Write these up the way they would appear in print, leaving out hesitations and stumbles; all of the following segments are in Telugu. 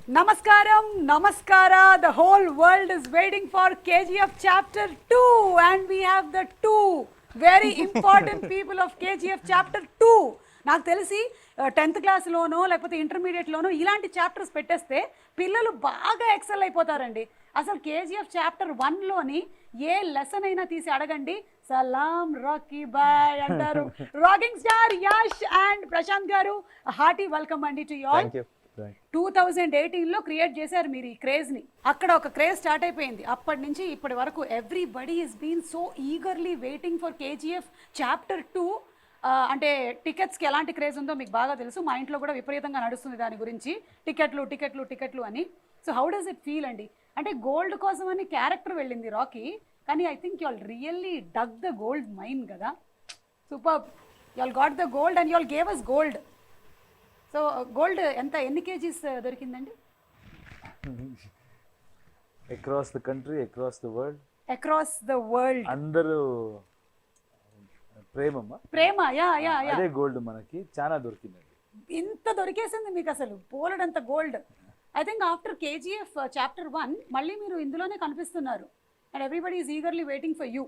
Namaskaram, Namaskara. The whole world is waiting for KGF Chapter 2, and we have the two very important people of KGF Chapter 2. నాకు తెలిసి 10th క్లాస్లోనో లేకపోతే ఇంటర్మీడియట్లోనో ఇలాంటి చాప్టర్స్ పెట్టేస్తే పిల్లలు బాగా ఎక్సెల్ అయిపోతారండి. అసలు KGF చాప్టర్ 1లోని ఏ లెసన్ అయినా తీసి అడగండి, సలాం రాకీ బాయ్ అంటారు. Rocking star Yash and Prashanth garu, hearty welcome అండి టు యు ఆల్. 2018లో క్రియేట్ చేశారు మీరు ఈ క్రేజ్ని. అక్కడ ఒక క్రేజ్ స్టార్ట్ అయిపోయింది. అప్పటి నుంచి ఇప్పటి వరకు everybody is been so eagerly waiting for KGF chapter 2. అంటే టికెట్స్కి ఎలాంటి క్రేజ్ ఉందో మీకు బాగా తెలుసు. మా ఇంట్లో కూడా విపరీతంగా నడుస్తుంది దాని గురించి, టికెట్లు టికెట్లు టికెట్లు అని. So how does it feel అండి? అంటే గోల్డ్ కోసం అని క్యారెక్టర్ వెళ్ళింది రాకీ, కానీ I think you all really dug the gold mine కదా. Super, you all got the gold and you all gave us gold. So gold ఎన్ని కేజీస్ దొరికిందండి? Across the country, across the world. Across the world అందరూ ప్రేమ, యా యా యా, అదే గోల్డ్ మనకి చాలా దొరికిందండి. ఇంత దొరికేసింది మీకు అసలు పోలడంత gold. I think after KGF chapter 1 మళ్ళీ మీరు ఇందులోనే కనిపిస్తున్నారు and everybody is eagerly waiting for you.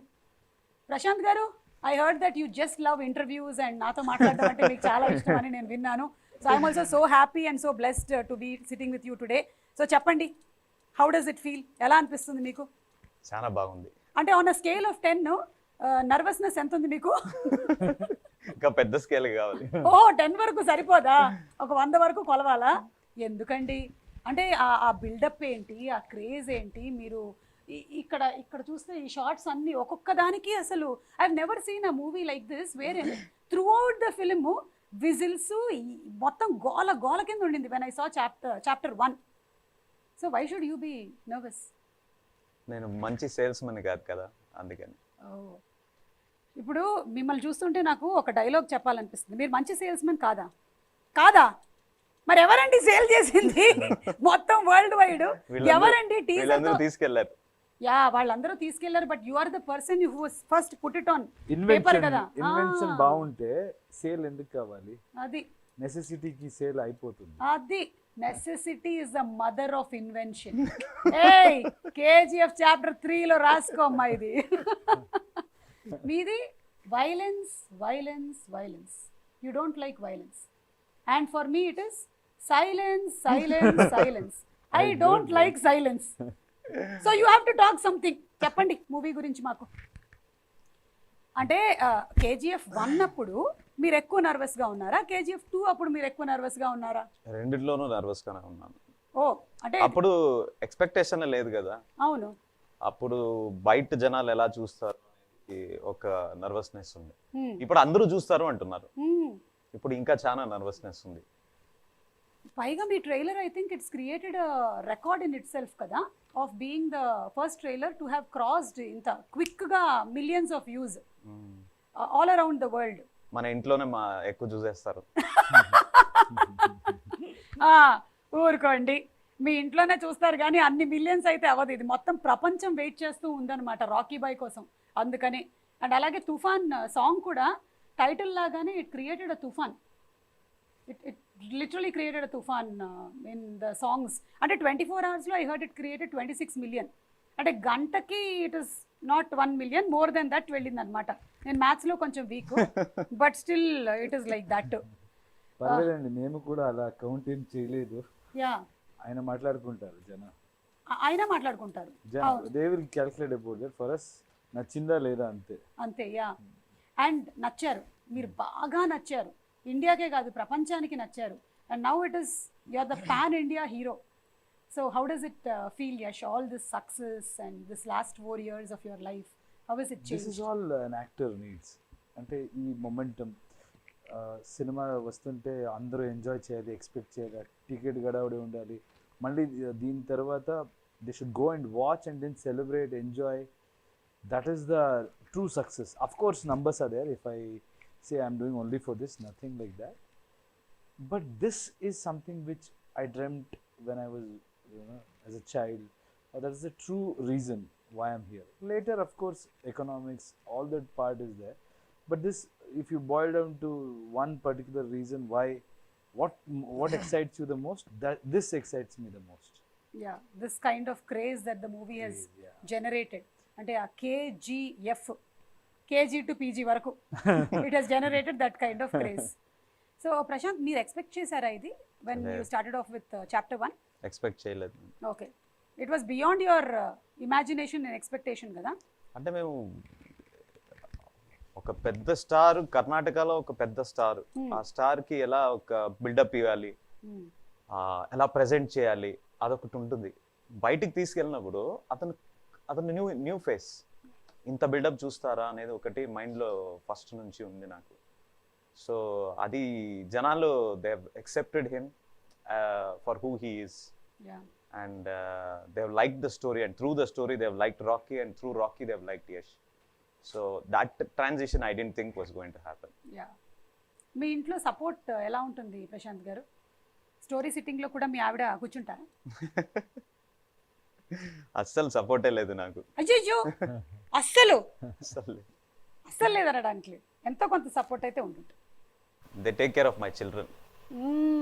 Prashanth garu, I heard that you just love interviews and నాతో మాట్లాడడం అంటే మీకు చాలా ఇష్టం అని నేను విన్నాను. So I'm also so happy and so blessed to be sitting with you today. So చెప్పండి, how does it feel? ఎలా అనిపిస్తుంది మీకు? చాలా బాగుంది. అంటే on a scale of 10 nervousness ఎంత ఉంది మీకు? ఇంకా పెద్ద స్కేల్ కావాలి. 10 వరకు సరిపోదా? ఒక 100 వరకు కొలవాలా? ఎందుకండి అంటే ఆ బిల్డప్ ఏంటి, ఆ క్రేజ్ ఏంటి? మీరు ఇక్కడ చూస్తే ఈ షార్ట్స్ అన్ని ఒక్కొక్క దానికి అసలు I have never seen a movie like this where throughout the film whistles మొత్తం గోల గోల కింద ఉండింది when I saw chapter 1. So why should you be nervous? నేను మంచి సేల్స్ మన్ కాదు కదా, అందుకని. ఇప్పుడు మిమ్మల్ని చూస్తుంటే నాకు ఒక డైలాగ్ చెప్పాలనిపిస్తుంది. మీరు మంచి సేల్స్ మెన్ కాదా? కాదా? మరి ఎవరండి సేల్ చేసింది మొత్తం వరల్డ్ వైడ్? ఎవరండి తీసుకెళ్లారు? యా, వాళ్ళందరూ తీసుకెళ్లారు, but you are the person who was first put it on paper కదా. ఇన్వెన్షన్ బాగుంటే సేల్ ఎందుకు కావాలి? అది నెసెసిటీకి సేల్ అయిపోతుంది. అది necessity is the mother of invention. ఏయ్, KGF చాప్టర్ 3లో రాసుకోమ్మా ఇది. మీది violence violence violence. You don't like violence and for me it is silence silence silence. I don't like silence. So you have to talk something. చెప్పండి మూవీ గురించి మాకు. అంటే KGF 1 అప్పుడు మీరు ఎక్కువ నర్వస్గా ఉన్నారా? KGF 2 అప్పుడు మీరు ఎక్కువ నర్వస్గా ఉన్నారా? రెండిట్లోనూ నర్వస్గానే ఉన్నాను. అంటే అప్పుడు ఎక్స్పెక్టేషన్ లేదు కదా. అవును, అప్పుడు బయట జనాలు ఎలా చూస్తారు ఒక నర్వస్నెస్ ఉంది. ఇప్పుడు అందరూ చూస్తారు అంటున్నారు, ఇప్పుడు ఇంకా చాలా నర్వస్నెస్ ఉంది. పైగా మీ trailer I think it's created record in it self, of being the first trailer to have crossed ఇంత క్విక్గా millions of views all around the world. మన ఇంట్లోనే ఎక్కువ చూసేస్తారు. ఊరుకోండి, మీ ఇంట్లోనే చూస్తారు కానీ అన్ని మిలియన్స్ అయితే అవ్వదు. ఇది మొత్తం ప్రపంచం వెయిట్ చేస్తూ ఉందన్నమాట రాకీ బాయ్ కోసం, అందుకని. అండ్ అలాగే తుఫాన్ సాంగ్ కూడా టైటిల్ లాగానే ఇట్ క్రియేటెడ్ అ తుఫాన్. It literally created a tufan in the songs. అంటే 24 hours I heard it created 26 million. అంటే గంటకి it is not 1 million, more than that వెళ్ళింది అనమాట. నేను మ్యాథ్స్లో కొంచెం week, but still it is like that. పర్లేదండి, మేము కూడా అలా కౌంట్ ఏం చేయలేదు. యా, ఆయన మాట్లాడుకుంటారు, ఆయన మాట్లాడుకుంటారు. they will calculate about that for us. నచ్చిందా లేదా అంతే అంతే. యా, అండ్ నచ్చారు, మీరు బాగా నచ్చారు. ఇండియాకే కాదు ప్రపంచానికి నచ్చారు. And now it is you are the pan India hero. So how does it feel Yash, all this success and this last 4 years of your life? How is it changed? This is all an actor needs. అంటే ఈ మొమెంటం, సినిమా వస్తుంటే అందరూ ఎంజాయ్ చేయాలి, ఎక్స్పెక్ట్ చేయాలి, టికెట్ గడవడి ఉండాలి. మళ్ళీ దీని తర్వాత they should go and watch and then celebrate, enjoy. That is the true success. Of course numbers are there. If I say I'm doing only for this, nothing like that, but this is something which I dreamt when I was, as a child. That is the true reason why I'm here. Later, of course, economics, all that part is there, but this, if you boil down to one particular reason why what excites you the most? That this excites me the most. Yeah, this kind of craze that the movie has generated. అంటే ఆ KGF, KG to PG వరకు it has generated that kind of craze. So Prashanth, మీరు ఎక్స్పెక్ట్ చేశారా ఇది when you started off with chapter 1? Expect చేయలేదు. Okay, it was beyond your imagination and expectation కదా? అంటే మేము ఒక పెద్ద స్టార్, కర్ణాటకలో ఒక పెద్ద స్టార్, ఆ స్టార్ కి ఎలా ఒక బిల్డప్ ఇవ్వాలి, ఎలా ప్రెజెంట్ చేయాలి, అదొకటి ఉంటుంది. బయటికి తీసుకెళ్ళినప్పుడు అతను న్యూ ఫేస్, ఇంత బిల్డప్ చూస్తారా అనేది ఒకటి మైండ్లో ఫస్ట్ నుంచి ఉంది నాకు. సో అది జనాలు they have accepted him for who he is, and they have liked the story, and through the story they have liked Rocky, and through Rocky they have liked Yash. So that transition I didn't think was going to happen. మీ ఇంట్లో సపోర్ట్ ఎలా ఉంటుంది ప్రశాంత్ గారు? స్టోరీ సిట్టింగ్ లో కూడా మీ ఆవిడ కూర్చుంటారా? అస్సలు సపోర్టే లేదు నాకు. అయ్యో, అస్సలు అస్సలు లేదనడానికి ఎంతో కొంత సపోర్ట్ అయితే ఉంటుంది. They take care of my children.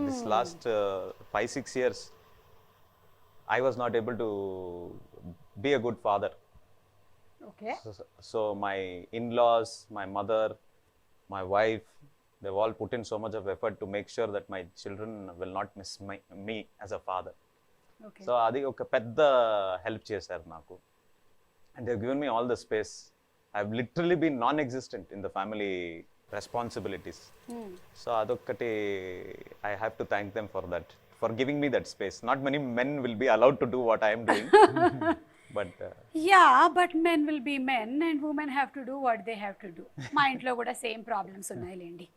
This last 5-6 years I was not able to be a good father. Okay. So my in-laws, my mother, my wife, they've all put in so much of effort to make sure that my children will not miss me as a father. Okay. So adi oka pedda help chesaru naku, and they've given me all the space. I've literally been non-existent in the family responsibilities. So adokkati I have to thank them for that, for giving me that space. Not many men will be allowed to do what I am doing. But but men will be men and women have to do what they have to do. మా ఇంట్లో కూడా సేమ్ ప్రాబ్లమ్స్ ఉన్నాయిలేండి,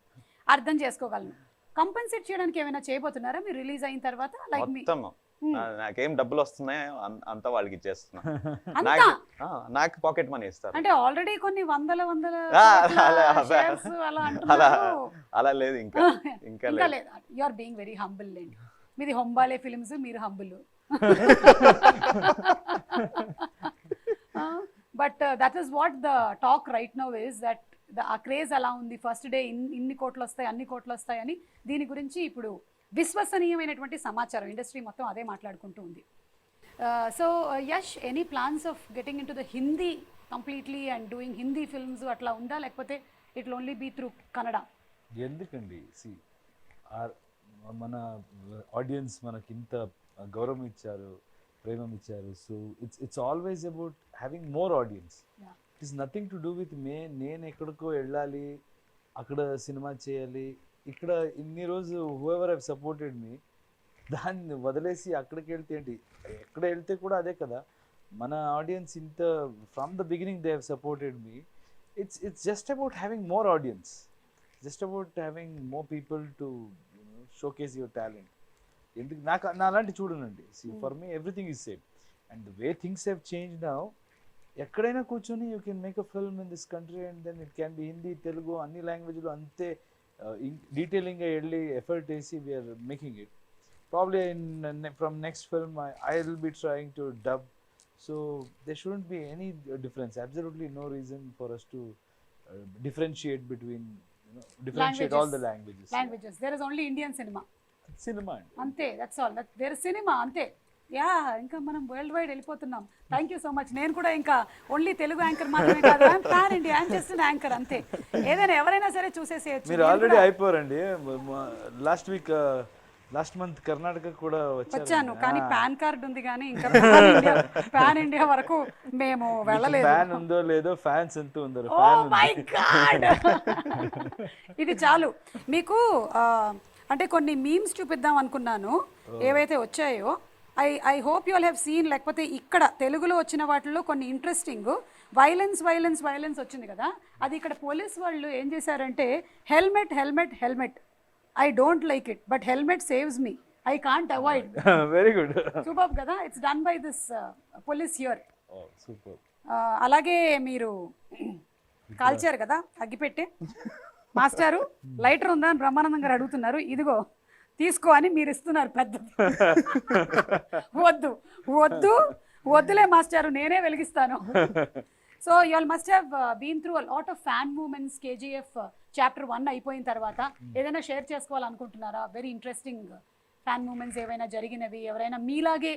అర్థం చేసుకోగలను. కంపెన్సేట్ చేయడానికి ఏమైనా చేయబోతున్నారా మీరు రిలీజ్ అయిన తర్వాత? లైక్ మొత్తం నాకేం డబ్బులు వస్తున్నాయో అంతా వాళ్ళకి ఇచ్చేస్తున్నా. నాకు పాకెట్ మనీ ఇస్తారు. అంటే ఆల్రెడీ కొన్ని వందల అలా లేదు, ఇంకా లేదు. You are being very humble లేండి. మీది హొంబాలే ఫిల్మ్స్, మీరు humble. But that is what the talk right now is that ఆ క్రేజ్ అలా ఉంది. ఫస్ట్ డే ఇన్ని కోట్లు వస్తాయి, అన్ని కోట్లు వస్తాయి అని. దీని గురించి ఇప్పుడు విశ్వసనీయమైనటువంటి సమాచారం ఇండస్ట్రీ మొత్తం అదే మాట్లాడుకుంటూ ఉంది. So Yash, any plans of getting in to the Hindi completely and doing Hindi films అట్లా ఉందా, లేకపోతే it will only be through Kannada? ఎందుకండి, మన ఆడియన్స్ మనకి ఇంత గౌరవం ఇచ్చారు, ప్రేమం ఇచ్చారు. So it's always about having more audience. It is nothing to do with నేను ఎక్కడికో వెళ్ళాలి, అక్కడ సినిమా చేయాలి. ఇక్కడ ఇన్ని రోజు హూఎవర్ హ్యావ్ సపోర్టెడ్ మీ, దాన్ని వదిలేసి అక్కడికి వెళ్తే ఏంటి? ఎక్కడ వెళ్తే కూడా అదే కదా. మన ఆడియన్స్ ఇంత from the beginning they have supported మీ. It's just about having more audience, just about having more people to showcase your talent. ఎందుకు నా అలాంటి చూడనండి. For me everything is same, and the way things have change now. ఎక్కడైనా కూర్చొని you can make a film in this country, and then it can be Hindi, Telugu, అన్ని లాంగ్వేజ్లో అంతే డీటెయిలింగ్గా వెళ్ళి ఎఫర్ట్ వేసి we are making it. Probably from next film I will be trying to dub. So there shouldn't be any difference, absolutely no reason for us to differentiate between, differentiate all the languages. There is only Indian cinema ante, that's all. There is cinema ante. ఇంకా మనం వరల్డ్ వైడ్ వెళ్ళిపోతున్నాం. Thank you so much. నేను కూడా ఇంకా ఓన్లీ తెలుగు యాంకర్ మాత్రమే కాదు, I'm pan India, I'm just an anchor అంతే. ఏదైనా ఎవరైనా సరే చూసేసేయచ్చు. మీరు ఆల్రెడీ అయిపోరండి. లాస్ట్ మంత్ కర్ణాటక కూడా వచ్చాను, కానీ పాన్ కార్డ్ ఉంది, కానీ ఇంకా పాన్ ఇండియా వరకు మేము వెళ్ళలేదు. ఫ్యాన్ ఉందో లేదో, ఫ్యాన్స్ ఎంత ఉందో. ఓ మై గాడ్, ఇది చాలు మీకు. అంటే కొన్ని మీమ్స్ చూపిద్దాం అనుకున్నాను, ఏవైతే వచ్చాయో. I hope you all have seen. లేకపోతే ఇక్కడ తెలుగులో వచ్చిన వాటిల్లో కొన్ని ఇంట్రెస్టింగ్, వైలెన్స్ వచ్చింది కదా, అది ఇక్కడ పోలీస్ వాళ్ళు ఏం చేశారంటే, helmet I don't like it, but helmet saves me. I can't avoid. Very good. Superb kada. It's done by this police here. Oh, superb. అలాగే మీరు కాల్చారు కదా అగ్గిపెట్టే. మాస్టారు లైటర్ ఉందా అని బ్రహ్మానందం గారు అడుగుతున్నారు. ఇదిగో తీసుకో అని మీరు ఇస్తున్నారు. పెద్ద వద్దులే మాస్టారు, నేనే వెలిగిస్తాను. So you all must have been through a lot of fan moments KGF chapter 1 అయిపోయిన తర్వాత. ఏదైనా షేర్ చేసుకోవాలనుకుంటున్నారా? వెరీ ఇంట్రెస్టింగ్ ఫ్యాన్ మూమెంట్స్ ఏవైనా జరిగినవి, ఎవరైనా మీలాగే,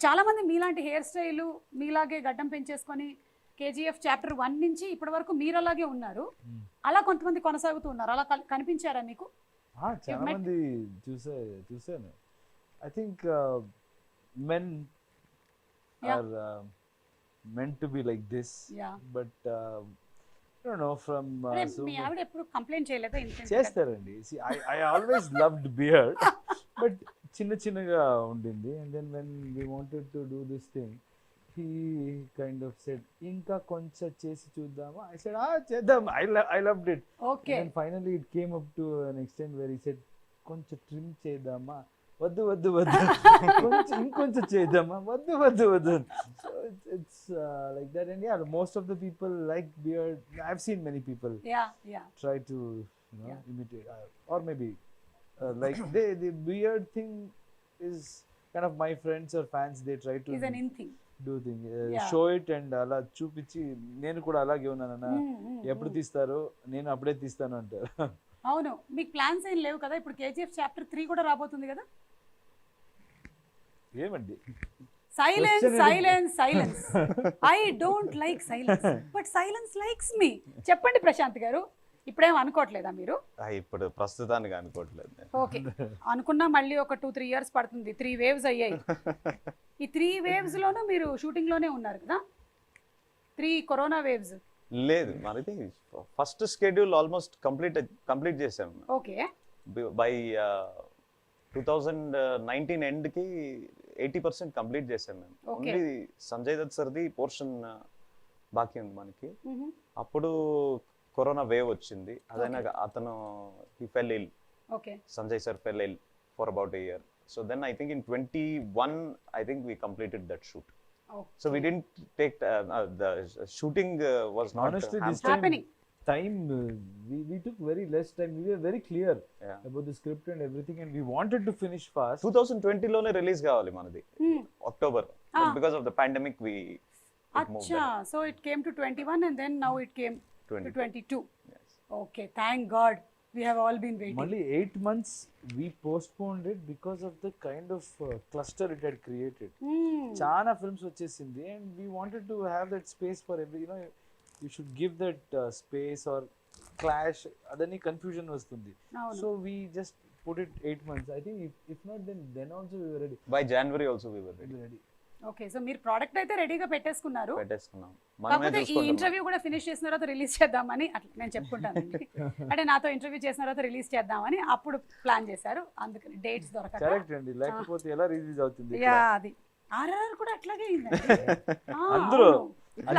చాలా మంది మీలాంటి హెయిర్ స్టైలు, మీలాగే గడ్డం పెంచేసుకొని కేజీఎఫ్ చాప్టర్ 1 నుంచి ఇప్పటి వరకు మీరు అలాగే ఉన్నారు, అలా కొంతమంది కొనసాగుతూ ఉన్నారు. అలా కనిపించారా మీకు? చాలా మంది చూసాను. I think men are meant to be like this, but I don't know from మీ ఆవిడ ఎప్పుడు కంప్లైంట్ చేయలేదా? చేస్తారండి. See, I always loved beard, but చిన్నగా ఉండింది. And then when we wanted to do this thing, he kind of said, ఇంకా కొంచెం చేసి చూద్దామా? I said, చేద్దాం. I loved it. Okay. And finally it came up to an extent where he said, కొంచెం ట్రిమ్ చేద్దామా? వద్దు కొంచెం ఇంకొంచెం చేద్దామా? వద్దు. So it's like that. And yeah, most of the people like beard. I've seen many people try to imitate, or maybe like the beard thing is kind of my friends or fans, they try to is an in thing, do thing, show it and అలా చూపించి నేను కూడా అలాగే ఉన్నానన్నా, ఎప్పుడు తీస్తారో నేను అప్పుడే తీస్తాను అంటారు. అవును. మీకు ప్లాన్స్ ఏం లేవు కదా? ఇప్పుడు కేజీఎఫ్ చాప్టర్ 3 కూడా రాబోతుంది కదా? ఏమండి? Silence. I don't like silence, but silence likes me. చెప్పండి ప్రశాంత్ గారు, ఇప్పుడేం అనుకోవట్లేదా మీరు? ఇప్పుడు ప్రస్తుతానికి అనుకోవట్లేదు. ఓకే, అనుకున్నా మళ్ళీ ఒక 2-3 years పడుతుంది. 3 waves అయ్యాయి. ఈ 3 waves లోనూ మీరు షూటింగ్ లోనే ఉన్నారు కదా? 3 కరోనా వేవ్స్ లేదు, మనది ఫస్ట్ షెడ్యూల్ ఆల్మోస్ట్ కంప్లీట్ చేసాం. ఓకే. బై 2019 ఎండ్ కి 80% కంప్లీట్ చేసాం మేము. ఓన్లీ సంజయ్ దత్ సర్ది పోర్షన్ బాకీ ఉంది మనకి. అప్పుడు కరోనా వేవ్ వచ్చింది. అదైనా అతను he fell ill. Okay. Sanjay sir fell ill for about a year. So then I think in 21 I think we completed that shoot. Okay. So we didn't take the shooting was not honestly happening. Time we took very less time. We were very clear about the script and everything, and we wanted to finish fast. 2020 లోనే రిలీజ్ కావాలి మనది, October. Because of the pandemic we Acha, so it came to 21 and then now it came to 22. Yes. Okay, thank God. We have all been waiting. Only 8 months we postponed it because of the kind of cluster it had created. Chana films vachesindi, and we wanted to have that space for every, you should give that space or clash, adani confusion vastundi. So we just put it 8 months. I think if not, then also we were ready. By January also we were ready. Okay, so మీరు ప్రోడక్ట్ అయితే రెడీగా పెట్టేసుకున్నారు. మనమే కాకపోతే ఈ ఇంటర్వ్యూ కూడా ఫినిష్ చేసిన తర్వాత రిలీజ్ చేద్దామని అట్లా నేను చెప్పుకుంటానండి. అంటే నాతో ఇంటర్వ్యూ చేసిన తర్వాత రిలీజ్ చేద్దామని అప్పుడు ప్లాన్ చేశారు. అందుకని డేట్స్ దొరకక. కరెక్ట్ అండి, లేకపోతే ఎలా రిలీజ్ అవుతుంది? అది ఆర్ఆర్ కూడా అట్లాగే అయిందండి. అందరూ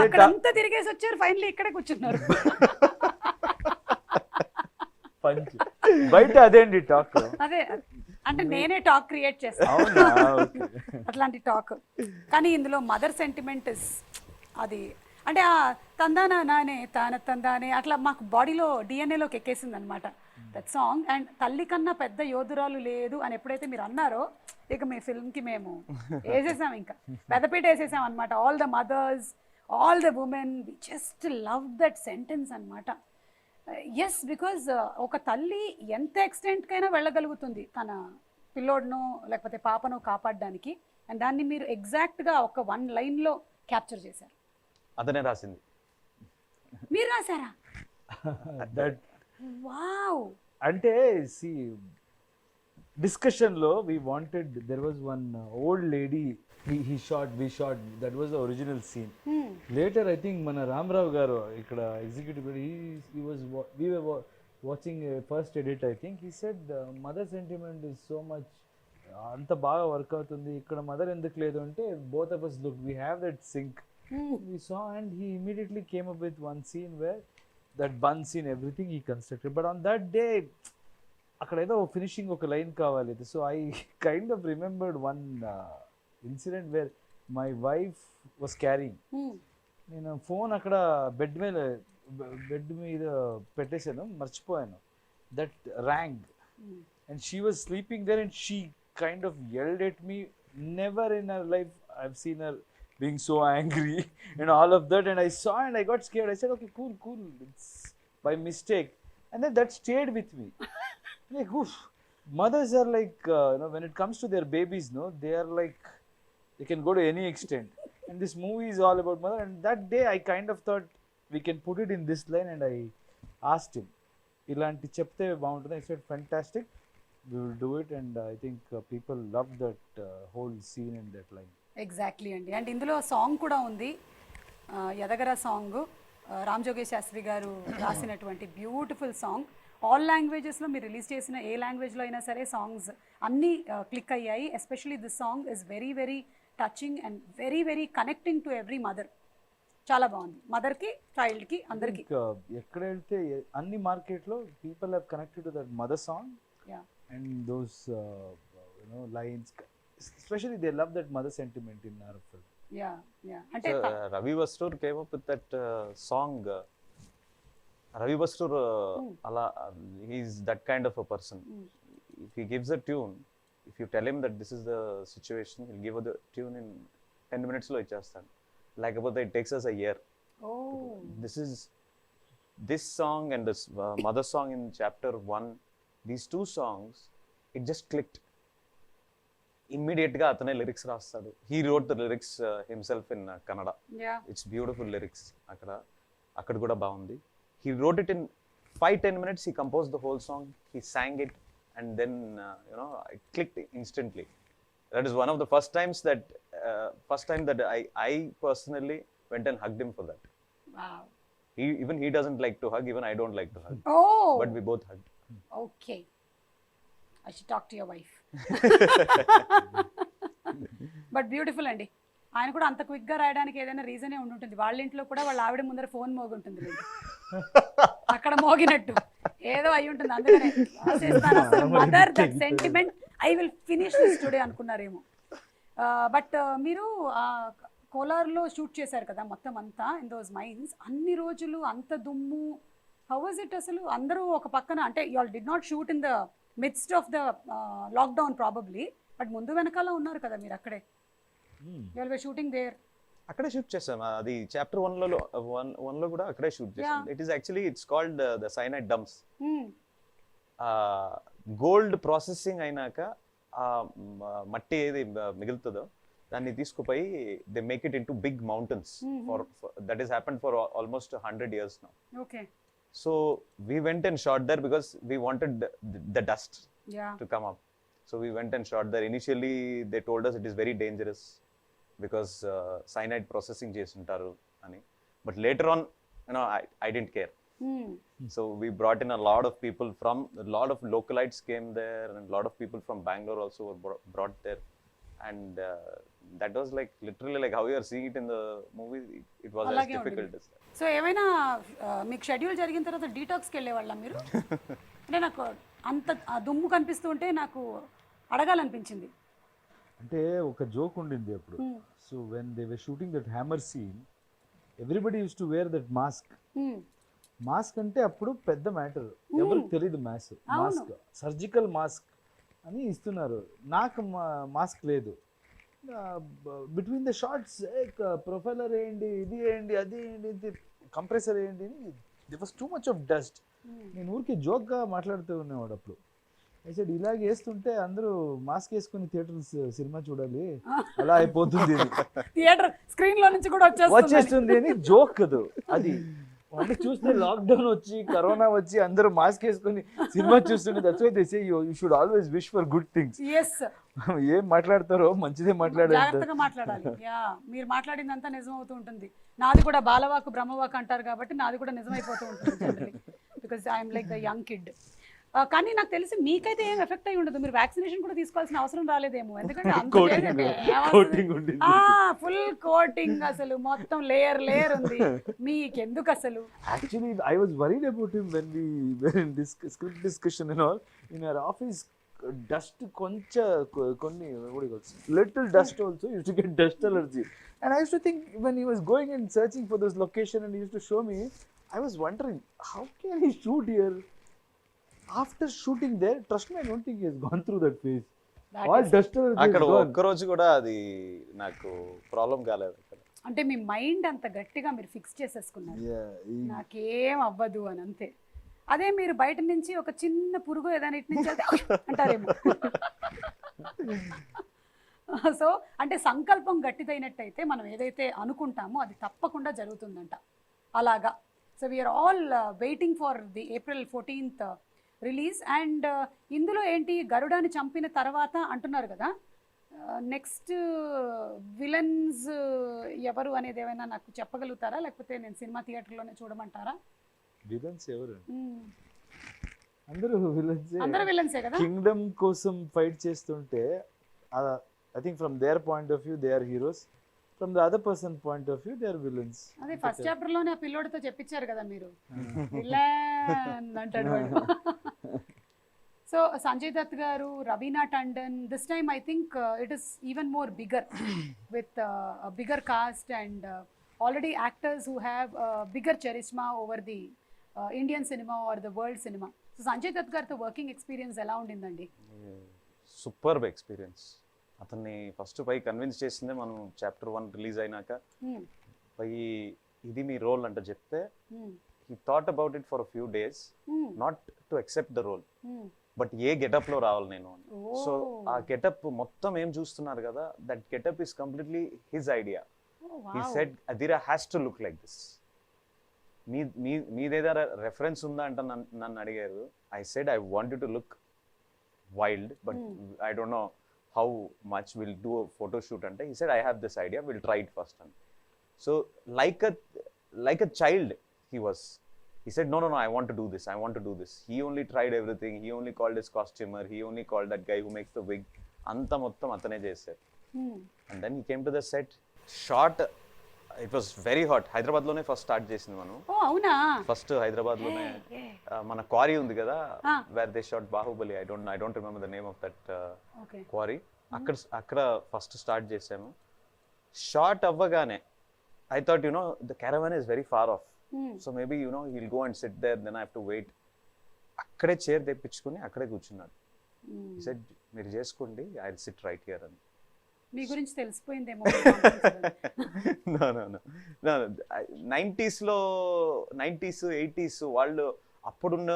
అక్కడంతా తిరిగేసి వచ్చారు, ఫైనల్లీ ఇక్కడే కూర్చున్నారు. బయట అదేండి టాక్. అదే అంటే నేనే టాక్ క్రియేట్ చేస్తాను అట్లాంటి టాక్. కానీ ఇందులో మదర్ సెంటిమెంట్ అది అంటే తందానా నానే తందానే అట్లా మాకు బాడీలో డిఎన్ఏలోకి ఎక్కేసింది అనమాట దట్ సాంగ్. అండ్ తల్లి కన్నా పెద్ద యోధురాలు లేదు అని ఎప్పుడైతే మీరు అన్నారో, ఇక మీ ఫిల్మ్కి మేము వేసేసాం, ఇంకా పెద్దపీట వేసేసాం అనమాట. All the mothers, all the women, we just love that sentence అనమాట. ఎస్, బికాజ్ ఒక తల్లి ఎంత ఎక్స్టెంట్కైనా వెళ్ళగలుగుతుంది తన పిల్లోడ్ను లేకపోతే పాపను కాపాడడానికి. అండ్ దాన్ని మీరు ఎగ్జాక్ట్గా ఒక 1 లైన్లో క్యాప్చర్ చేశారు. అతనే రాసింది. మీరు రాశారా? వావ్. అంటే సి డిస్కషన్ లో we wanted, there was one old lady we shot, that was the original scene. Later I think మన రామరావు గారు ఇక్కడ executive, we were watching a first edit, I think he said mother sentiment is so much, అంత బాగా వర్క్ అవుతుంది ఇక్కడ, మదర్ ఎందుకు లేదు అంటే both of us look, we have that sync. We saw, and he immediately came up with one scene where that bun scene, everything he constructed. But on that day అక్కడ ఏదో ఫినిషింగ్ ఒక లైన్ కావాలి. So I kind of remembered one incident where my wife was carrying. నేను ఫోన్ అక్కడ బెడ్ మీద పెట్టేశాను, మర్చిపోయాను. That rang and she was sleeping there and she kind of yelled at me. Never in her life I've seen her being so angry and all of that, and I saw and I got scared. I said, okay, cool, it's by mistake, and then that stayed with me. Like, oof, mothers are like, when it comes to their babies, no, they are like, they can go to any extent, and this movie is all about mother. And that day I kind of thought we can put it in this line, and I asked him, ilanti chepte baguntunda. I said, fantastic, we will do it. And I think people loved that whole scene and that line. Exactly అండి. అండ్ ఇందులో సాంగ్ కూడా ఉంది, ఎదగర సాంగ్, రామ్ జోగేష్ శాస్త్రి గారు రాసినటువంటి బ్యూటిఫుల్ సాంగ్. ఆల్ లాంగ్వేజెస్లో మీరు రిలీజ్ చేసిన ఏ లాంగ్వేజ్లో అయినా సరే సాంగ్స్ అన్నీ క్లిక్ అయ్యాయి. Especially this song is very very touching and very very connecting to every mother. చాలా బాగుంది, మదర్కి, చైల్డ్కి, అందరికీ. ఎక్కడ వెళ్తే అన్ని మార్కెట్లో people have connected to that mother song and those lines. Especially they love that mother sentiment in our film. Yeah. Ante Ravi Bastur came up with that song. Ravi Bastur, he's that kind of a person. If he gives a tune, if you tell him that this is the situation, he'll give the tune in 10 minutes lo ichchestadu. Like about that, it takes us a year. This song and this mother song in chapter 1, these two songs, it just clicked. ఇమ్మీడియట్గా అతనే లిరిక్స్ రాస్తాడు. He wrote the lyrics himself in Kannada. It's beautiful lyrics. అక్కడ కూడా బాగుంది. He wrote it in 5-10 minutes. He compose the whole song, he sang it, and then it clicked instantly. That is one of the first time that I personally went and hugged him for that. He doesn't like to hug, even I don't like to hug. But we both hugged. Okay. I should talk to your wife. But beautiful అండి. ఆయన కూడా అంత క్విక్గా రాయడానికి ఏదైనా రీజనే ఉండుంటుంది. వాళ్ళ ఇంట్లో కూడా వాళ్ళ ఆవిడ ముందర ఫోన్ మోగుంటుంది, అక్కడ మోగినట్టు ఏదో అయి ఉంటుంది. అందుకనే రాసేస్తాను అసలు mother that sentiment, I will finish this today అనుకున్నారేమో. బట్ మీరు కోలార్లో షూట్ చేశారు కదా మొత్తం అంతా, ఇన్ దోస్ మైన్స్, అన్ని రోజులు అంత దుమ్ము, హౌ వాజ్ ఇట్ అసలు? అందరూ ఒక పక్కన, అంటే you all did not shoot in the midst of the lockdown probably, but ముందు వెనకాల ఉన్నారు కదా మీరు అక్కడే. you all were shooting there. అక్కడే షూట్ చేసాం. అది చాప్టర్ 1 లో కూడా అక్కడే షూట్ చేసాం. It is actually it's called the cyanide dumps. Gold processing అయినాక మట్టి ఏది మిగులుతుందో దాన్ని తీసుకుపోయి they make it into big mountains. For that is happened for almost 100 years now. Okay. So we went and shot there because we wanted the dust to come up. So we went and shot there. Initially they told us it is very dangerous because cyanide processing chesuntaru ani, but later on I didn't care. So we brought in a lot of people from, a lot of localites came there, and a lot of people from Bangalore also were brought there. And that was like literally like how you are seeing it in the movie. It was as difficult as that. So ఏమైనా మీకు షెడ్యూల్ జరిగిన తర్వాత డీటాక్స్కి వెళ్ళేవాళ్ళం మీరు? అంటే నాకు అంత దుమ్ము కనిపిస్తుంటే నాకు అడగాలనిపించింది. అంటే ఒక జోక్ ఉండింది అప్పుడు. So when they were shooting that hammer scene, everybody use to wear that mask. Mask అంటే అప్పుడు పెద్ద మ్యాటర్, ఎవరికి తెలియదు మాస్క్, సర్జికల్ మాస్క్ అని ఇస్తున్నారు. నాకు మాస్క్ లేదు. బిట్వీన్ ద షార్ట్స్ ప్రొఫైలర్ వేయండి, ఇది వేయండి, అది వేయండి, కంప్రెసర్ వేయండి, the was too much of dust. నేను ఊరికి జోక్గా మాట్లాడుతూ ఉన్నవాడు అప్పుడు. అయితే ఇలాగ వేస్తుంటే అందరూ మాస్క్ వేసుకుని థియేటర్ సినిమా చూడాలి, అలా అయిపోతుంది, థియేటర్ స్క్రీన్ లో నుంచి కూడా వచ్చేస్తుంది అని జోక్ అది. అది అంటే చూస్తే లాక్డౌన్ వచ్చి, కరోనా వచ్చి, అందరూ మాస్క్ వేసుకుని సినిమా చూస్తుంటే that's why they say you should always wish for good things. ఏం మాట్లాడతారో మంచిదే మాట్లాడాలి. మీరు మాట్లాడిందంతా నిజం అవుతూ ఉంటుంది. నాది కూడా బాలవాకు బ్రహ్మవాకు అంటారు కాబట్టి నాది కూడా నిజమైపోతూ ఉంటుంది, because I'm like the young kid. కానీ నాకు తెలిసి మీకైతే ఏం ఎఫెక్ట్ అయి ఉండదు, మీరు వ్యాక్సినేషన్ కూడా తీసుకోవాల్సిన అవసరం రాలేదేమో, ఎందుకంటే ఫుల్ కోటింగ్ అసలు మొత్తం లేయర్ ఉంది మీకెందుకు అసలు? Actually I was worried about him when we were in this script discussion and all in our office. Dust కొన్ని little dust also used to get dust allergy. And I used to think when he was going and searching for this location and he used to show me, I was wondering how can he shoot here? After shooting there, trust me, I don't think he has gone through that phase. All dust allergy. అక్కడ ఒక్క రోజు కూడా అది నాకు ప్రాబ్లం కాలేదు. అక్కడ అంటే మీ మైండ్ అంత గట్టిగా మీరు ఫిక్స్ చేసేసుకున్నారు, నాకేం అవ్వదు అని, అంతే. అదే మీరు బయట నుంచి ఒక చిన్న పురుగు ఏదైనా ఇటు నుంచి అంటారేమో. సో అంటే సంకల్పం గట్టిదైనట్టయితే మనం ఏదైతే అనుకుంటామో అది తప్పకుండా జరుగుతుందంట, అలాగా. So we're all waiting for the April 14th release. అండ్ ఇందులో ఏంటి, గరుడాని చంపిన తర్వాత అంటున్నారు కదా, నెక్స్ట్ విలన్స్ ఎవరు అనేది ఏమైనా నాకు చెప్పగలుగుతారా, లేకపోతే నేను సినిమా థియేటర్లోనే చూడమంటారా? విలన్స్ ఎవరు? అందరూ విలన్సే. అందరూ విలన్సే కదా. కింగ్డమ్ కోసం ఫైట్ చేస్తుంటే I think from their point of view they are heroes, from the other person point of view they are villains. అదే ఫస్ట్ చాప్టర్ లోనే ఆ పిల్లోడితో చెప్పించారు కదా మీరు, విలన్ అంటాడు వాడు. So Sanjay Dutt garu, Raveena Tandon, this time I think it is even more bigger with bigger cast and already actors who have bigger charisma over the Indian cinema or the world cinema. So Sanjay Dutt గారితో వర్కింగ్ ఎక్స్పీరియన్స్ ఎలా ఉండిందండి? Superb experience. అతన్ని ఫస్ట్ పై కన్విన్స్ చేసిందే మనం చాప్టర్ 1 రిలీజ్ అయినాక. పై ఇది మీ రోల్ అంటే చెప్తే he thought about it for a few days, not to accept the role, but A getup లో రావాలి నేను. సో ఆ గెటప్ మొత్తం ఏం చూస్తున్నారు కదా, that getup is completely his idea. He said Adhira has to look like this. మీదేదా రెఫరెన్స్ ఉందా అంటే నన్ను అడిగారు. I said I wanted to look wild, but I don't know how much will do photo shoot అంటే. He said I have this idea, will try it first అని. So like a child he was. He said no, I want to do this. He only tried everything. He only called his costumer, he only called that guy who makes the wig. Anta mottam atane chesaru. And then he came to the set, shot. It was very hot. Hyderabad lone first start chesindi manu. Oh avuna, first Hyderabad lone mana quarry undi kada, where they shot Bahubali. I don't remember the name of that quarry. akkada first start chesamu. Shot avvagane I thought, the caravan is very far off. So maybe, he'll go and sit there, then I have to wait. Akkade chair తెప్పించుకొని అక్కడే కూర్చున్నాడు. He said, మీరు చేసుకోండి, I'll sit right here అని. మీ గురించి తెలిసిపోయిందేమో. No. 90s, 80s వాళ్ళు అప్పుడున్న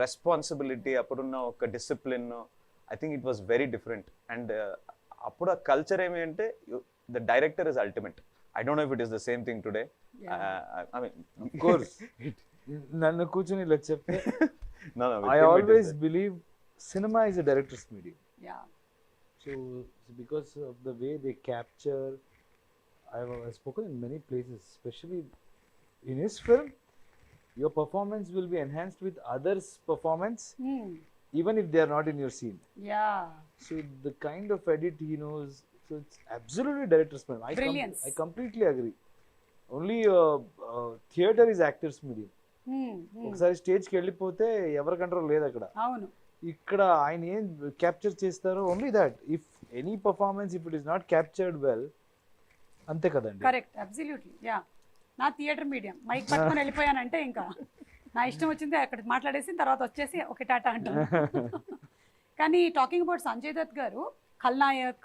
రెస్పాన్సిబిలిటీ, అప్పుడున్న ఒక discipline, I think it was very different. And అప్పుడు ఆ కల్చర్ ఏమి అంటే the director is ultimate. I don't know if it is the same thing today. I mean, of course. Nannu kuchuni ila chepte. No. I always believe cinema is a director's medium. Yeah. So because of the way they capture, I have spoken in many places, especially in his film, your performance will be enhanced with others' performance, even if they are not in your scene. Yeah. So the kind of edit he knows. So it's absolutely director's medium. I completely agree. Only theater is actor's medium. ఒకసారి స్టేజ్కి వెళ్ళిపోతే ఎవరి కంట్రోల్ లేదు అక్కడ. అవును. ఇక్కడ ఆయన ఏం క్యాప్చర్ చేస్తారో only that. If any performance if it is not captured well, అంతే కదండి. Correct, absolutely. యా, నా థియేటర్ మీడియం మైక్ పట్టుకొని వెళ్ళిపోయానంటే ఇంకా నా ఇష్టం వచ్చింది అక్కడ మాట్లాడేసి తర్వాత వచ్చేసి ఒక టాటా అంటాను. కానీ టాకింగ్ అబౌట్ సంజయ్ దత్ గారు, ఖల్నాయక్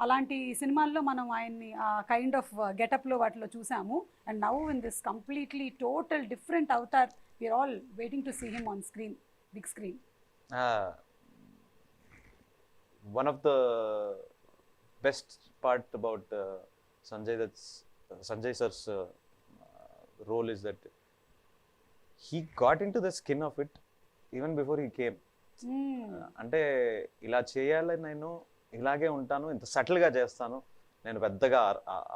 అలాంటి సినిమాల్లో మనం ఆయన్ని ఆ కైండ్ ఆఫ్ గెటప్లో వాటిలో చూసాము. And now in this completely total different avatar, we're all waiting to see him on screen, big screen. One of the best part about Sanjay sir's role is that he got into the skin of it even before he came. అంటే ఇలా చేయాలని నేను ఇలాగే ఉంటాను, ఇంత సటిల్గా చేస్తాను, నేను పెద్దగా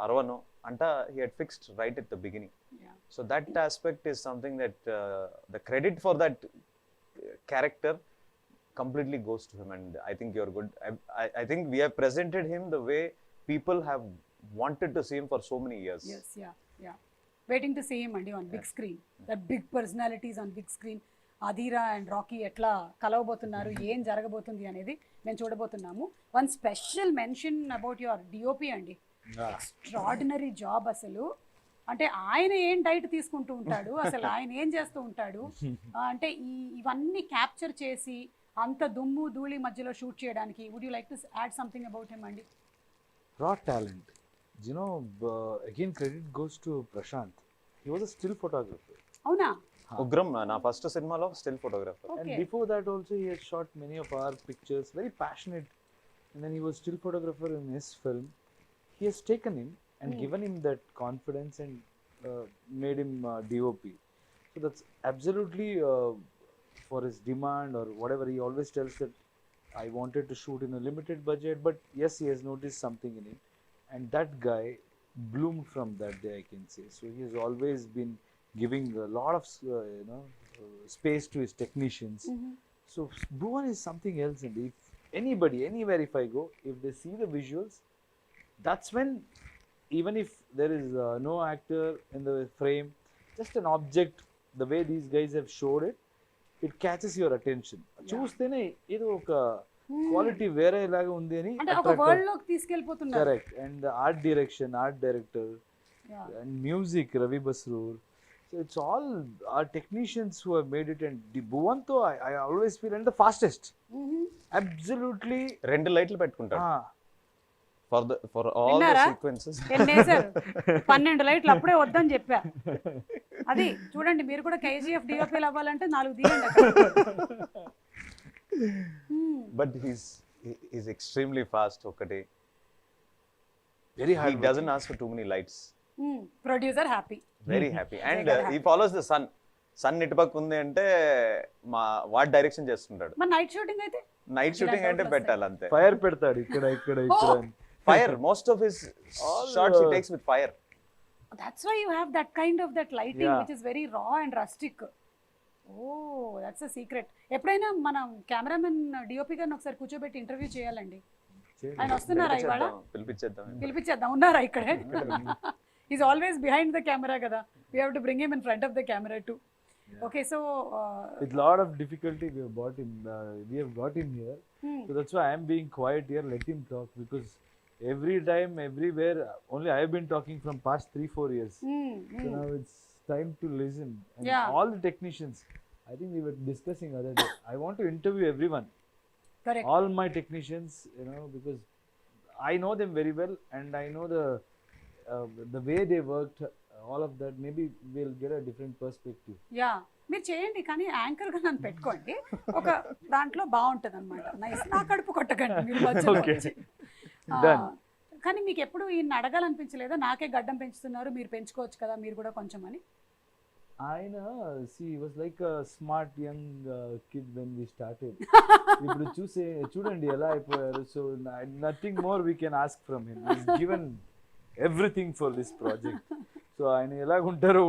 అరవను అంట. He had fixed right at the beginning. So that aspect is something that the credit for that character completely goes to him, and I think you're good. I think we have presented him the way people have wanted to see him for so many years. Yes, yeah. Waiting to see him and on big screen. That big personalities on big screen. Adira and Rocky ఎట్లా కలవబోతున్నారు, ఏం జరగబోతుంది అనేది మేము చూడబోతున్నాము. One special mention about your DOP అండి. ఎక్స్ట్రాడినరీ జాబ్ అసలు. అంటే ఆయన ఏం డైట్ తీసుకుంటూ ఉంటాడు, అసలు ఆయన ఏం చేస్తూ ఉంటాడు అంటే ఇవన్నీ క్యాప్చర్ చేసి అంత దుమ్ము ధూళి మధ్యలో షూట్ చేయడానికి. Would you like to add something about him అండి? Raw talent. You know, again credit goes to Prashanth. He was a still photographer. అవునా? ఉగ్రం నా ఫస్ట్ సినిమాలో still photographer. And Okay. before that also he had shot many of our pictures, very passionate. And then he was still photographer in his film. He has taken him and given him that confidence and made him DOP. So that's absolutely for his demand or whatever. He always tells that I wanted to shoot in a limited budget, but yes, he has noticed something in it. And that guy bloomed from that day, I can say. So he has always been giving a lot of space to his technicians. So Bhuvan is something else, and if anybody anywhere if I go, if they see the visuals, that's when, even if there is no actor in the frame, just an object, the way these guys have showed it, it catches your attention. చూస్తేనే ఏదో ఒక క్వాలిటీ వేరే లాగా ఉంది అని అంటే ఒక వరల్డ్ లోకి తీసుకెళ్ళిపోతున్నారు. Correct. And art direction, art director and music, Ravi Basroor. So it's all our technicians who have made it. And the Bhuvan though I always feel and the fastest. Absolutely. 2 లైట్లు పెట్టుకుంటాడు ఫర్ ఆల్ ద విన్నారా? సీక్వెన్సెస్. ఎన్నేసారు? 12 లైట్లు అప్పుడే వద్దని చెప్పా. అది చూడండి, మీరు కూడా కేజీఎఫ్ డిఓపీలు అవ్వాలంటే 4 తీయండి అక్కడ. But he's extremely fast. ఒకటి Very he hard. doesn't ask for too many lights. Producer happy. Very happy. And he follows the sun. Sun ఇటుపక్క ఉంది అంటే వాట్ డైరెక్షన్ చేస్తుంటాడు. మరి నైట్ షూటింగ్ అయితే? నైట్ షూటింగ్ అంటే పెట్టాలి అంతే. ఫైర్ పెడతాడు ఇక్కడ ఇక్కడ ఇక్కడ. Fire most of his shots he takes with fire. That's why you have that kind of that lighting Yeah. which is very raw and rustic. Oh, that's a secret. ఎప్పుడైనా మనం కెమెరామెన్ డిఓపి గారిని ఒకసారి కూర్చోబెట్టి ఇంటర్వ్యూ చేయాలండి. ఆయన వస్తున్నారా ఇవాళ? పిలిపించేద్దాం. ఉన్నారా ఇక్కడే? Is always behind the camera కదా. We have to bring him in front of the camera too. Okay, so with lot of difficulty we have got him here. So that's why I am being quiet here. Let him talk, because every time, everywhere, only I have been talking from past 3-4 years. So now it's time to listen. And all the technicians, I think we were discussing other day, I want to interview everyone. correct. All my technicians, because I know them very well and I know the way they worked, all of that. Maybe we'll get a different perspective. Yeah, మీరు చేయండి, కానీ యాంకర్ గా నన్ను పెట్టుకోండి. ఒక దాంట్లో బాగుంటది అనమాట. నైస్. నా కడుపు కొట్టకండి మీరు మధ్యలో వచ్చి. కానీ మీకు ఎప్పుడు ఈయన అడగాలనిపించలేదా? నాకే గడ్డం పెంచుతున్నారు, మీరు పెంచుకోవచ్చు కదా మీరు కూడా కొంచెం అని? ఆయన he was like a smart young kid when we started. ఇప్పుడు చూడండి ఎలా అయిపోయారు. So nothing more we can ask from him. He's given everything for this project. So ఆయన ఎలాగుంటారో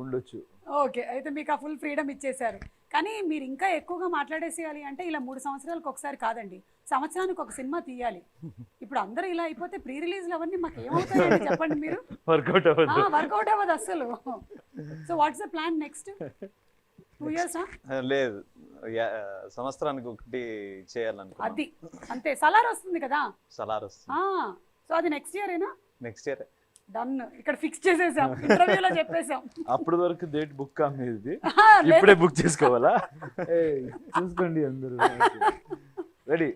ఉండొచ్చు. ఓకే, అయితే మీకు ఆ ఫుల్ ఫ్రీడమ్ ఇచ్చేశారు. కానీ మీరు ఇంకా ఎక్కువగా మాట్లాడేసేయాలి అంటే ఇలా 3 సంవత్సరాలకు ఒకసారి కాదండి, సంవత్సరానికి ఒక సినిమా తీయాలి. ఇప్పుడు అందరూ ఇలా అయిపోతే ప్రీ రిలీజ్లు అవన్నీ మాకు ఏమవుతాయండి చెప్పండి మీరు? వర్కౌట్ అవ్వదు అసలు. So what's the plan next 2 years? లేదు, సంవత్సరానికి ఒకటి చేయాలనుకో. అది అంతే. సలార్ వస్తుంది కదా. సలార్ వస్తుంది. సో అది నెక్స్ట్ ఇయర్ ఏనా? Next year. డన్. ఇక్కడ ఫిక్స్ చేసేసాం, ఇంటర్వ్యూలో చెప్పేసాం. అప్పటి వరకు డేట్ బుక్ కాదు, ఇప్పుడే బుక్ చేసుకోవాలా? చూసుకోండి అందరూ. Ready.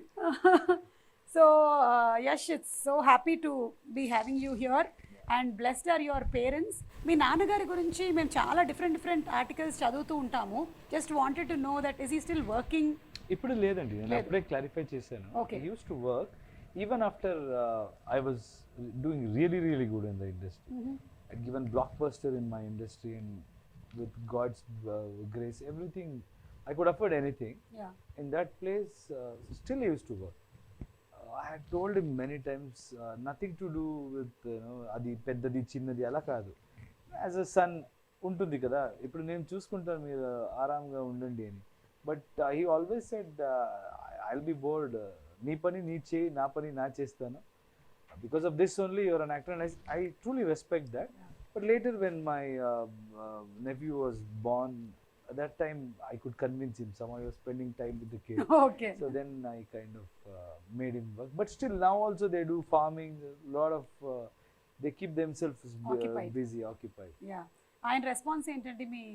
So Yash, it's so happy to be having you here and blessed are your parents. మీ నాన్నగారి గురించి మేము చాలా డిఫరెంట్ ఆర్టికల్స్ చదువుతూ ఉంటాము. Just wanted to know that is he still working? ఇప్పుడు లేదండి, నేను అప్పుడే క్లారిఫై చేశాను. Okay. He used to work even after I was doing really good in the industry. I'd given blockbuster in my industry, and with God's grace, everything, I could afford anything. Yeah. In that place, still he used to work. I had told him many times, nothing to do with adi peddadi chinnadi ala kaadu. As a son ఉంటుంది కదా, ఇప్పుడు నేను చూసుకుంటాను, మీరు ఆరాంగా ఉండండి అని. But he always said, I'll be bored. నీ పని నీ చేయి, నా పని నా చేస్తాను. Because of this only you're an actor, and I truly respect that. But later when my nephew was born, at that time I could convince him. Somehow I was spending time with the kid. Okay. So then I kind of made him work. But still now also they do farming, a lot of they keep themselves busy, occupied. Yeah. ఆయన రెస్పాన్స్ ఏంటంటే మీ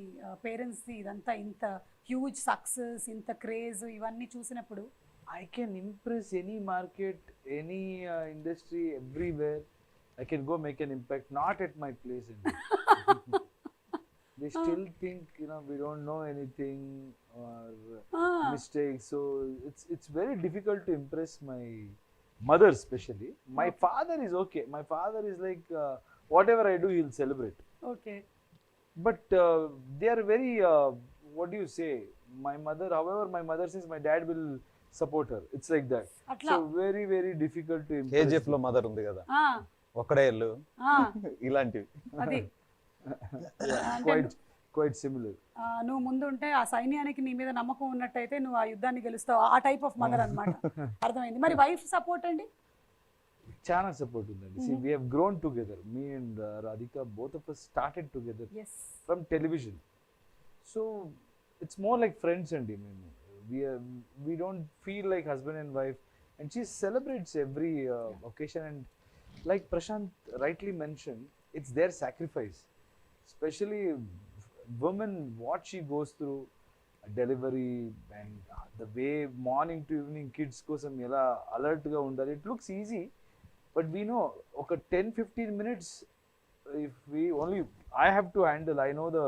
పేరెంట్స్ ఇదంతా ఇంత హ్యూజ్ సక్సెస్, ఇంత క్రేజ్ ఇవన్నీ చూసినప్పుడు? I can impress any market, any industry, everywhere. I can go make an impact, not at my place. They still think, we don't know anything or mistakes. So it's very difficult to impress my mother especially. My father is okay. My father is like, whatever I do, he'll celebrate. Okay. But they are very, what do you say? My mother, however, my mother says my dad will support her. It's like that. Atla. So very, very difficult to impress. KGF లో మదర్ ఉంది కదా, Ah, ఒక్కడే ఇల్లు, ah, ఇలాంటివి. అది Quite similar. నువ్వు ముందు ఉంటే ఆ సైన్యానికి నీ మీద నమ్మకం ఉన్నట్టయితే నువ్వు ఆ యుద్ధాన్ని గెలుస్తావు. ఆ టైప్ ఆఫ్ మదర్ అన్నమాట. అర్థమైంది. మరి వైఫ్ సపోర్ట్ అండి? Chana support undandi. See, we have grown together. Me and Radhika, both of us started together Yes. from television. So it's more like friends and we don't feel like husband and wife. And she celebrates every occasion. And like Prashanth rightly mentioned, it's their sacrifice. Especially women, what she goes through, delivery and the way morning to evening kids kosam ela alert ga undali. It looks easy. But we know, okay, 10-15 minutes, if we only, I have to handle, I know the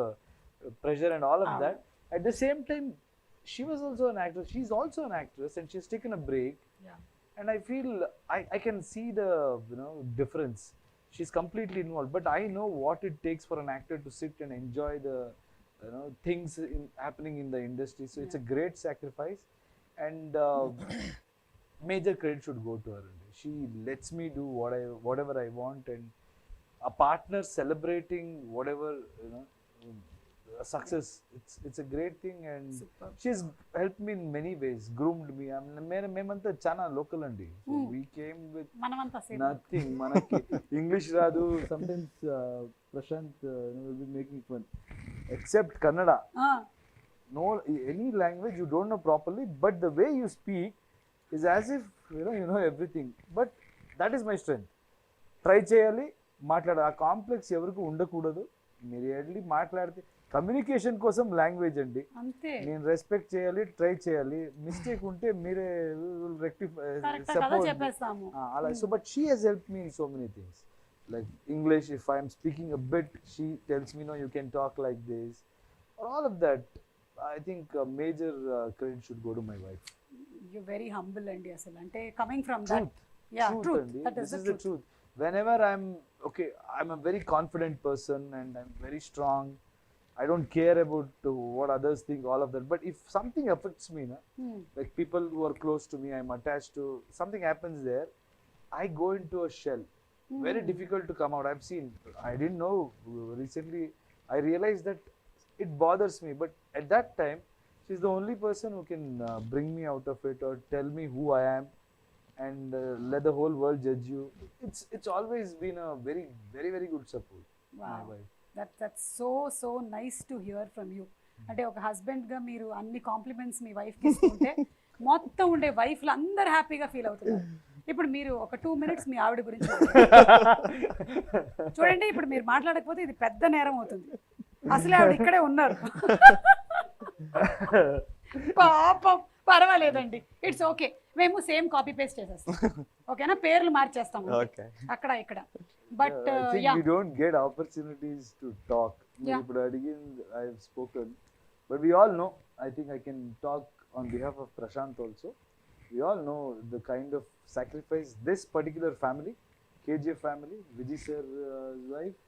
pressure and all of that. At the same time, she was also an actress. She's also an actress and she's taken a break. Yeah. And I feel, I can see the, difference. She's completely involved. But I know what it takes for an actor to sit and enjoy the, things happening in the industry. So it's a great sacrifice. And major credit should go to her. She lets me do whatever I want, and a partner celebrating whatever a success. It's a great thing, and Superb. she's helped me in many ways, groomed me. మేమంతా చాలా లోకల్ అండి. So we came with మనమంతా సేమ్. nothing. మనకి English రాదు. Sometimes Prashanth will be making fun, except Kannada. No, any language you don't know properly, but the way you speak is as if you know everything. But that is my strength. Try చేయాలి, మాట్లాడాలి. ఆ కాంప్లెక్స్ ఎవరికి ఉండకూడదు. మీరు వెళ్ళి మాట్లాడితే కమ్యూనికేషన్ కోసం లాంగ్వేజ్ అండి. అంతే. నేను రెస్పెక్ట్ చేయాలి, ట్రై చేయాలి. మిస్టేక్ ఉంటే మీరే రెక్టిఫై చెప్పేస్తాము అలా. So but she has help me in so many things. Like English, if I'm speaking a bit, she tells me, no you can talk like this. All of that, I think major credit should go to my wife. You're very humble అండి అసలు. అంటే coming from that. Truth. That is the truth. Whenever I'm a very confident person and I'm very strong. I don't care about what others think, all of that. But if something affects me, like people who are close to me, I'm attached to, something happens there, I go into a shell. Very difficult to come out. I've seen, I didn't know, recently I realized that it bothers me, but at that time she's the only person who can bring me out of it or tell me who I am and let the whole world judge you. It's always been a very, very, very good support. Wow. My wife. That's so nice to hear from you. అంటే ఒక హస్బెండ్ గా మీరు అన్ని కాంప్లిమెంట్స్ మీ వైఫ్ కి ఇస్తుంటే మొత్తం ఉండే వైఫ్లు అందరు హ్యాపీగా ఫీల్ అవుతున్నారు. ఇప్పుడు మీరు ఒక 2 minutes మీ ఆవిడ గురించి చూడండి. ఇప్పుడు మీరు మాట్లాడకపోతే ఇది పెద్ద నేరం అవుతుంది. అసలే ఆవిడ ఇక్కడే ఉన్నారు. పాపం, పర్వాలేదండి, ఇట్స్ ఓకే. మేము సేమ్ కాపీ పేస్ట్ చేసేస్తాం, ఓకేనా? పేర్లు మార్చేస్తాం అక్కడ ఇక్కడ. But we don't get opportunities to talk. ఇప్పుడు అడిగిన I have spoken, but we all know, I think I can talk on behalf of Prashanth also. We all know the kind of sacrifice this particular family, KGF family, Vijay sir's wife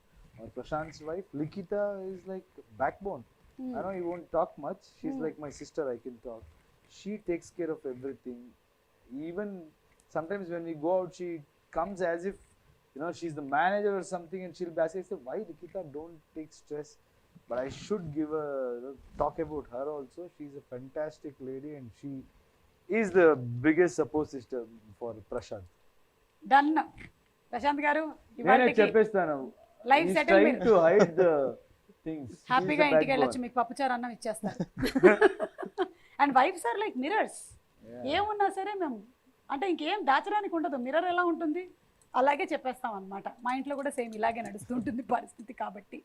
or Prashanth's wife, Likita, is like backbone. I know you won't talk much. She's like my sister. I can talk. She takes care of everything. Even sometimes when we go out, she comes as if she's the manager or something, and she'll be asking, "Why, Likita? Don't take stress." But I should give talk about her also. She's a fantastic lady, and she is the biggest support system for Prashanth. Done. Prashanth garu, నేను చెప్పేస్తాను. లైఫ్ సెటిల్ మీరు to hide the things. హ్యాపీగా ఇంటికి వెళ్ళొచ్చు, మీకు పప్పుచారు అన్నం ఇచ్చేస్తారు. And wives are like mirrors. ఏమున్నా సరే మేము అంటే ఇంకేం దాచడానికి ఉండదు. మిర్రర్ ఎలా ఉంటుంది అలాగే చెప్పేస్తాం అనమాట. మా ఇంట్లో కూడా సేమ్ ఇలాగే నడుస్తుంటుంది పరిస్థితి కాబట్టి.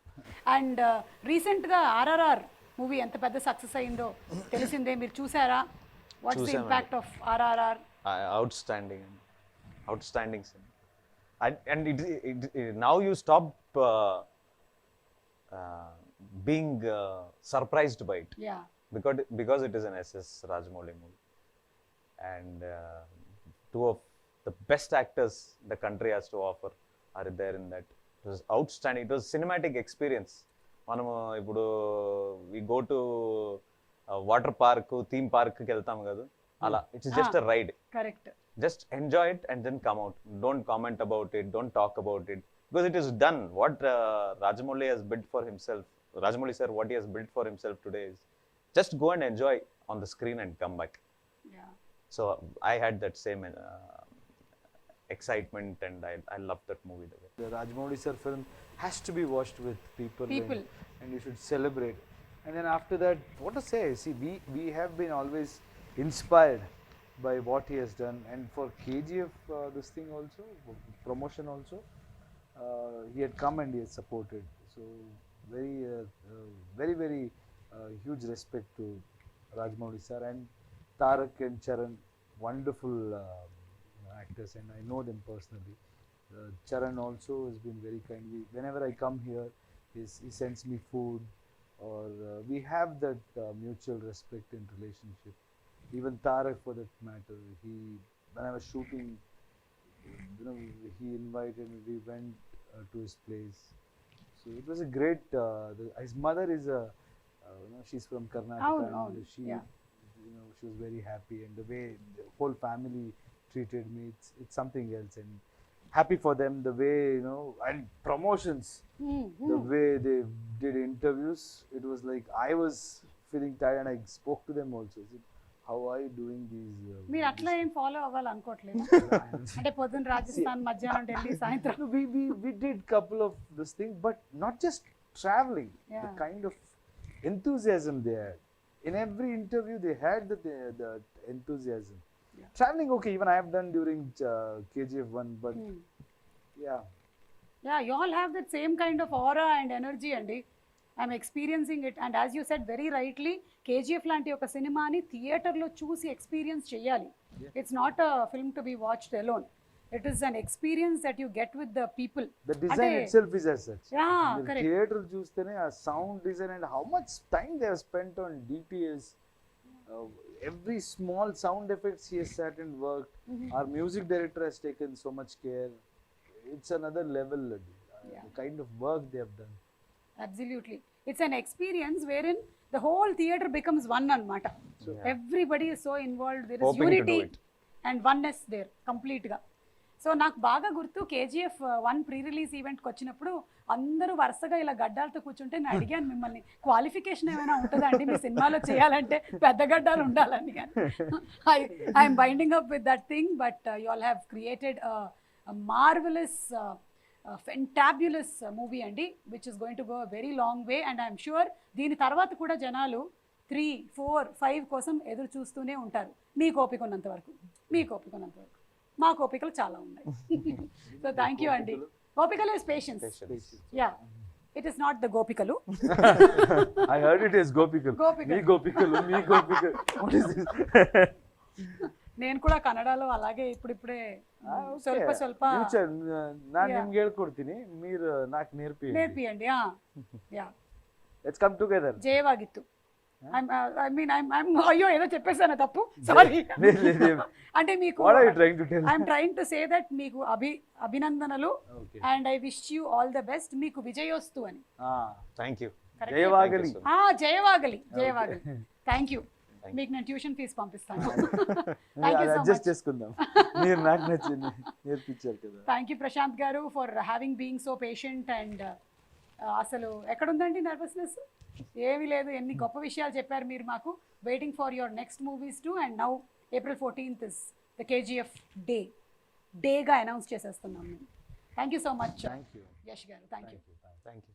అండ్ రీసెంట్గా RRR మూవీ ఎంత పెద్ద సక్సెస్ అయిందో తెలిసిందే. మీరు చూసారా? What's the impact of RRR? Outstanding cinema. And now you stop being surprised by it, Yeah. because it is an SS Rajamouli movie, and two of the best actors the country has to offer are there in that. It was outstanding. It was cinematic experience. మనము ఇప్పుడు we go to water park, theme park కి వెళ్తాం కదా, అలా it's just a ride. Correct. Just enjoy it and then come out. Don't comment about it, don't talk about it, because it is done. What Rajamouli has built for himself, Rajamouli sir, what he has built for himself today is just go and enjoy on the screen and come back. Yeah. So I had that same excitement, and I loved that movie. The Rajamouli sir film has to be watched with people. And you should celebrate. And then after that, what to say? See, we have been always inspired by what he has done. And for KGF, this thing also, promotion also, he had come and he has supported. So very huge respect to Rajamouli sir, and Tarak and Charan, wonderful actors, and I know them personally. Charan also has been very kind. Whenever I come here, he sends me food, or we have that mutual respect and relationship. Even Tarak, for that matter, when I was shooting, he invited me. We went to his place. So it was a great. His mother is she's from Karnataka, and she was very happy, and the way the whole family treated me, it's something else. And happy for them, the way, and promotions, the way they did interviews, it was like I was feeling tired, and I spoke to them also. I said, how are you doing these? మీరు అట్లా ఏం ఫాలో అవ్వాలనుకోవట్లేదు అంటే పొద్దున రాజస్థాన్, మధ్యాహ్నం ఢిల్లీ, సాయంత్రం. We did couple of this thing, but not just traveling. The kind of enthusiasm they had in every interview, they had the enthusiasm. Traveling, okay, even I have done during KGF 1, but yeah, you all have that same kind of aura and energy, andi. I'm experiencing it, and as you said very rightly, KGF లాంటి ఒక సినిమాని థియేటర్లో చూసి ఎక్స్పీరియన్స్ చేయాలి. It's not a film to be watched alone. It is an experience that you get with the people. The design itself is as such. Yeah, correct. Theater చూస్తేనే ఆ sound design and how much time they have spent on details. Every small sound effects he has sat and worked. Our music director has taken so much care. It's another level. The kind of work they have done. Absolutely. It's an experience wherein the whole theater becomes one anamata. Everybody is so involved. There is Hoping unity to do it. and oneness there complete ga. So నాకు బాగా గుర్తు KGF 1 ప్రీ రిలీజ్ ఈవెంట్కి వచ్చినప్పుడు అందరూ వరుసగా ఇలా గడ్డాలతో కూర్చుంటే నేను అడిగాను మిమ్మల్ని, క్వాలిఫికేషన్ ఏమైనా ఉంటుందా అండి మీ సినిమాలో చేయాలంటే పెద్ద గడ్డాలు ఉండాలని. కానీ I'm binding up with that thing, but you all have created marvellous fantabulous movie అండి, which is going to go very long way. And I'm sure దీని తర్వాత కూడా జనాలు 3, 4, 5 కోసం ఎదురు చూస్తూనే ఉంటారు, మీకు ఓపిక ఉన్నంత వరకు. మా కోపికలు చాలా ఉన్నాయి. సో థ్యాంక్ యూ అండి. గోపికలు is patience. Yeah, it is not the గోపికలు. I heard it is gopikalu. మీ గోపికలు. What is this? నేను కూడా కన్నడలో అలాగే ఇప్పుడిప్పుడే ಸ್ವಲ್ಪ ನಾನು ನಿಮ್ಗೆ ಹೇಳ್ಕೊಡ್ತೀನಿ, మీరు నాకు నేర్పియండి. Yeah, let's come together. జయವಾಗಿತ್ತು. అయ్యో ఏదో చెప్పేసాను తప్పు, సారీ. అంటే మీకు I'm trying to say that మీకు అభినందనలు, and I wish you all the best. మీకు విజయోస్తు అని. Thank you. జయవాగలి. జయవాగలి. Thank you. మీకు నేను ట్యూషన్ ఫీజు పంపిస్తాను. అడ్జస్ట్ చేసుకుందాం, మీరు నాకు నచ్చింది నేర్పించారు కదా. థ్యాంక్ యూ ప్రశాంత్ గారు for having being so patient. And అసలు ఎక్కడుందండి నర్వస్నెస్? ఏమీ లేదు, ఎన్ని గొప్ప విషయాలు చెప్పారు మీరు మాకు. Waiting for your next movies too. And now April 14th is the KGF డేగా అనౌన్స్ చేసేస్తున్నాం మేము. Thank you so much Yash garu. Thank you.